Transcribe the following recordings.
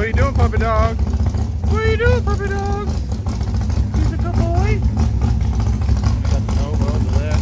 you doing, puppy dog? What are you doing, puppy dog? He's a good boy. Got the Nova over there.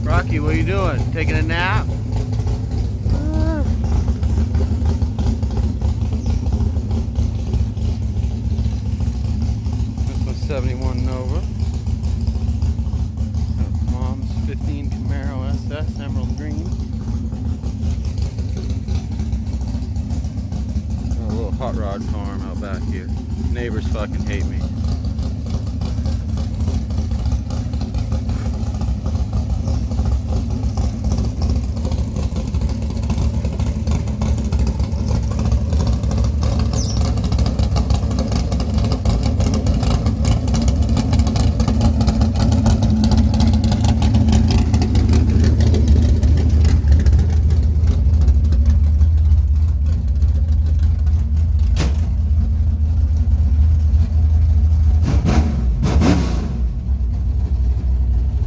Rocky, what are you doing? Taking a nap? That's my 71 Nova. Mom's 15 Camaro SS, emerald green. A little hot rod farm out back here. Neighbors fucking hate me.